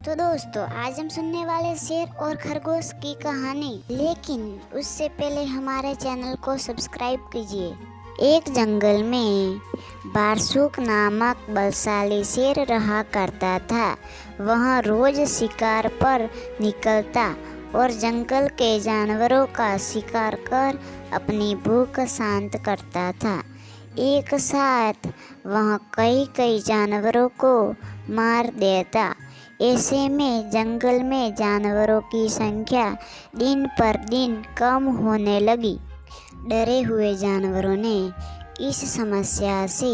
तो दोस्तों आज हम सुनने वाले शेर और खरगोश की कहानी, लेकिन उससे पहले हमारे चैनल को सब्सक्राइब कीजिए। एक जंगल में बारसूक नामक बलशाली शेर रहा करता था। वह रोज शिकार पर निकलता और जंगल के जानवरों का शिकार कर अपनी भूख शांत करता था। एक साथ वह कई जानवरों को मार देता। ऐसे में जंगल में जानवरों की संख्या दिन पर दिन कम होने लगी। डरे हुए जानवरों ने इस समस्या से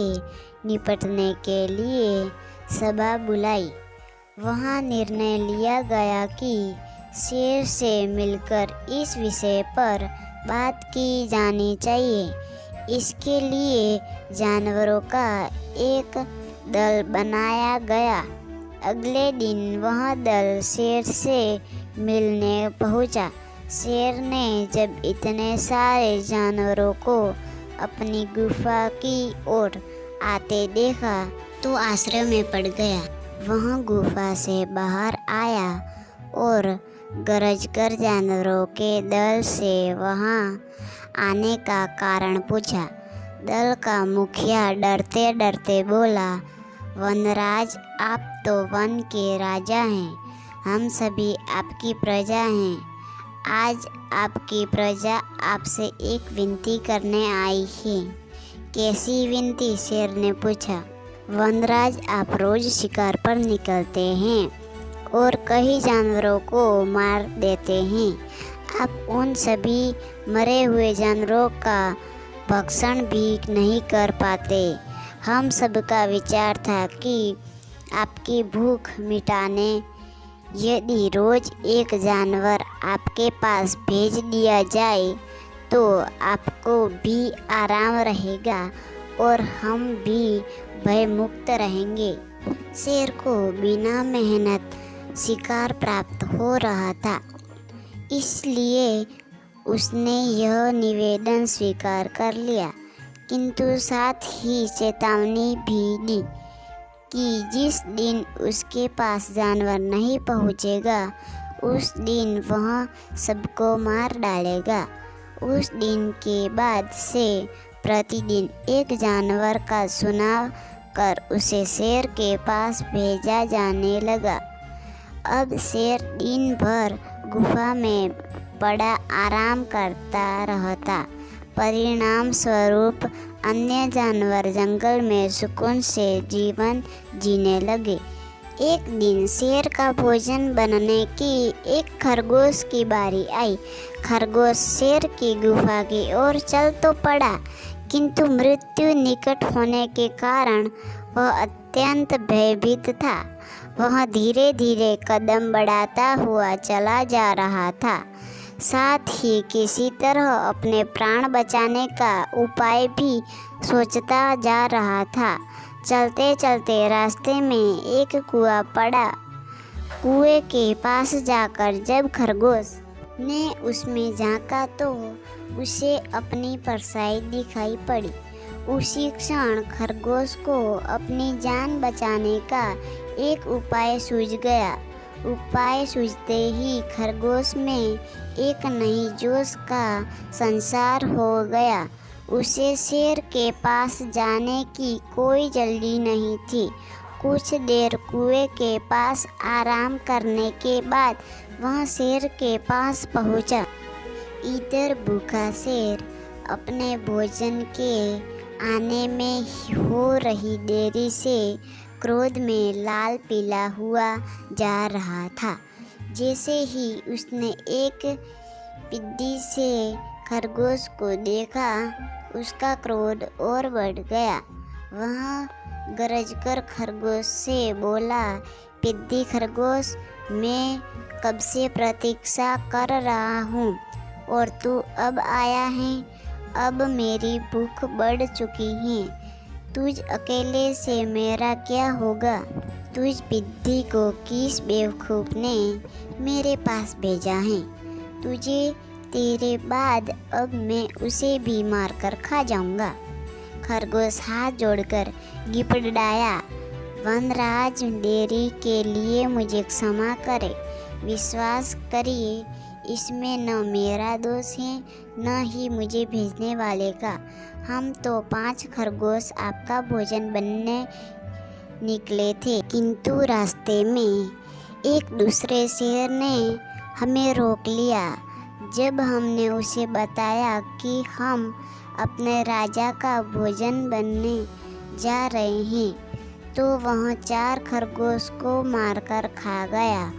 निपटने के लिए सभा बुलाई। वहाँ निर्णय लिया गया कि शेर से मिलकर इस विषय पर बात की जानी चाहिए। इसके लिए जानवरों का एक दल बनाया गया। अगले दिन वह दल शेर से मिलने पहुंचा। शेर ने जब इतने सारे जानवरों को अपनी गुफा की ओर आते देखा तो आश्चर्य में पड़ गया। वह गुफा से बाहर आया और गरजकर जानवरों के दल से वहां आने का कारण पूछा। दल का मुखिया डरते डरते बोला, वनराज, आप तो वन के राजा हैं। हम सभी आपकी प्रजा हैं। आज आपकी प्रजा आपसे एक विनती करने आई है। कैसी विनती? शेर ने पूछा। वनराज, आप रोज शिकार पर निकलते हैं और कई जानवरों को मार देते हैं। आप उन सभी मरे हुए जानवरों का भक्षण भी नहीं कर पाते। हम सबका विचार था कि आपकी भूख मिटाने यदि रोज एक जानवर आपके पास भेज दिया जाए तो आपको भी आराम रहेगा और हम भी भय मुक्त रहेंगे। शेर को बिना मेहनत शिकार प्राप्त हो रहा था, इसलिए उसने यह निवेदन स्वीकार कर लिया, किंतु साथ ही चेतावनी भी दी कि जिस दिन उसके पास जानवर नहीं पहुंचेगा उस दिन वह सबको मार डालेगा। उस दिन के बाद से प्रतिदिन एक जानवर का चुनाव कर उसे शेर के पास भेजा जाने लगा। अब शेर दिन भर गुफा में पड़ा आराम करता रहता। परिणाम स्वरूप अन्य जानवर जंगल में सुकून से जीवन जीने लगे। एक दिन शेर का भोजन बनने की एक खरगोश की बारी आई। खरगोश शेर की गुफा की ओर चल तो पड़ा, किंतु मृत्यु निकट होने के कारण वह अत्यंत भयभीत था। वह धीरे धीरे कदम बढ़ाता हुआ चला जा रहा था, साथ ही किसी तरह अपने प्राण बचाने का उपाय भी सोचता जा रहा था। चलते चलते रास्ते में एक कुआं पड़ा। कुएं के पास जाकर जब खरगोश ने उसमें झांका तो उसे अपनी परछाई दिखाई पड़ी। उसी क्षण खरगोश को अपनी जान बचाने का एक उपाय सूझ गया। उपाय सूझते ही खरगोश में एक नई जोश का संचार हो गया। उसे शेर के पास जाने की कोई जल्दी नहीं थी। कुछ देर कुएं के पास आराम करने के बाद वह शेर के पास पहुंचा। इधर भूखा शेर अपने भोजन के आने में हो रही देरी से क्रोध में लाल पीला हुआ जा रहा था। जैसे ही उसने एक पिद्दी से खरगोश को देखा, उसका क्रोध और बढ़ गया। वह गरजकर खरगोश से बोला, पिद्दी खरगोश, मैं कब से प्रतीक्षा कर रहा हूँ और तू अब आया है। अब मेरी भूख बढ़ चुकी है। तुझ अकेले से मेरा क्या होगा? तुझ पिद्दी को किस बेवकूफ़ ने मेरे पास भेजा है? तुझे तेरे बाद अब मैं उसे भी मारकर खा जाऊंगा। खरगोश हाथ जोड़कर गिड़गिड़ाया, वनराज, देरी के लिए मुझे क्षमा करें। विश्वास करिए, इसमें न मेरा दोष है न ही मुझे भेजने वाले का। हम तो 5 खरगोश आपका भोजन बनने निकले थे, किंतु रास्ते में एक दूसरे शेर ने हमें रोक लिया। जब हमने उसे बताया कि हम अपने राजा का भोजन बनने जा रहे हैं, तो वह 4 खरगोश को मारकर खा गया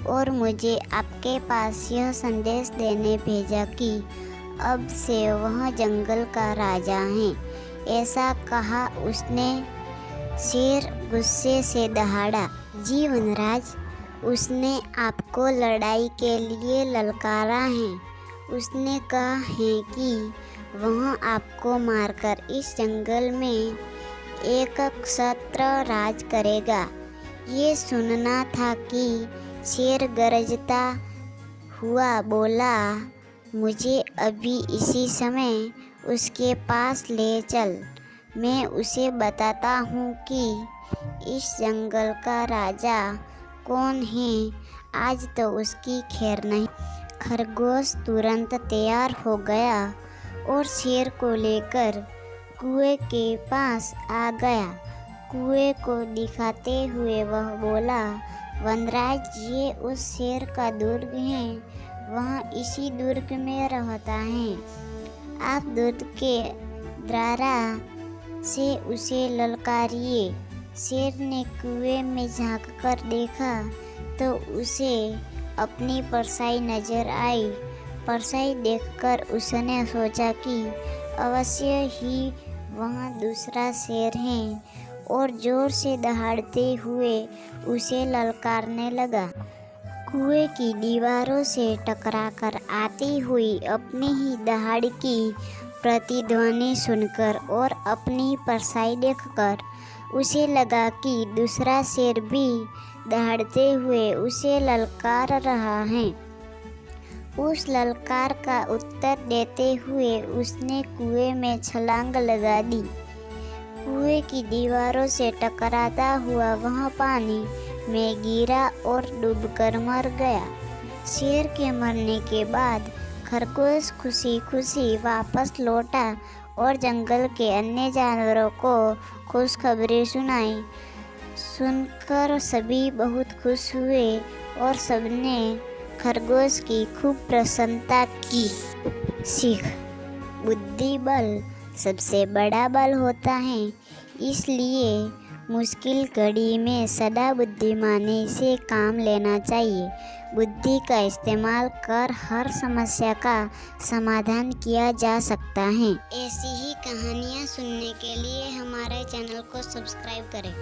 और मुझे आपके पास यह संदेश देने भेजा कि अब से वह जंगल का राजा है। ऐसा कहा उसने। शेर गुस्से से दहाड़ा। जी वनराज, उसने आपको लड़ाई के लिए ललकारा है। उसने कहा है कि वह आपको मारकर इस जंगल में एक क्षत्र राज करेगा। ये सुनना था कि शेर गरजता हुआ बोला, मुझे अभी इसी समय उसके पास ले चल। मैं उसे बताता हूँ कि इस जंगल का राजा कौन है। आज तो उसकी खैर नहीं। खरगोश तुरंत तैयार हो गया और शेर को लेकर कुएं के पास आ गया। कुएं को दिखाते हुए वह बोला, वनराज, ये उस शेर का दुर्ग है। वह इसी दुर्ग में रहता है। आप दुर्ग के द्वारा से उसे ललकारिए। शेर ने कुएं में झांक कर देखा तो उसे अपनी परछाई नजर आई। परछाई देखकर उसने सोचा कि अवश्य ही वह दूसरा शेर है और जोर से दहाड़ते हुए उसे ललकारने लगा। कुएं की दीवारों से टकराकर आती हुई अपनी ही दहाड़ की प्रतिध्वनि सुनकर और अपनी परछाई देखकर उसे लगा कि दूसरा शेर भी दहाड़ते हुए उसे ललकार रहा है। उस ललकार का उत्तर देते हुए उसने कुएं में छलांग लगा दी। कुएं की दीवारों से टकराता हुआ वह पानी में गिरा और डूबकर मर गया। शेर के मरने के बाद खरगोश खुशी खुशी वापस लौटा और जंगल के अन्य जानवरों को खुशखबरी सुनाई। सुनकर सभी बहुत खुश हुए और सबने खरगोश की खूब प्रशंसा की। सीख: बुद्धि बल सबसे बड़ा बल होता है, इसलिए मुश्किल घड़ी में सदा बुद्धिमानी से काम लेना चाहिए। बुद्धि का इस्तेमाल कर हर समस्या का समाधान किया जा सकता है। ऐसी ही कहानियाँ सुनने के लिए हमारे चैनल को सब्सक्राइब करें।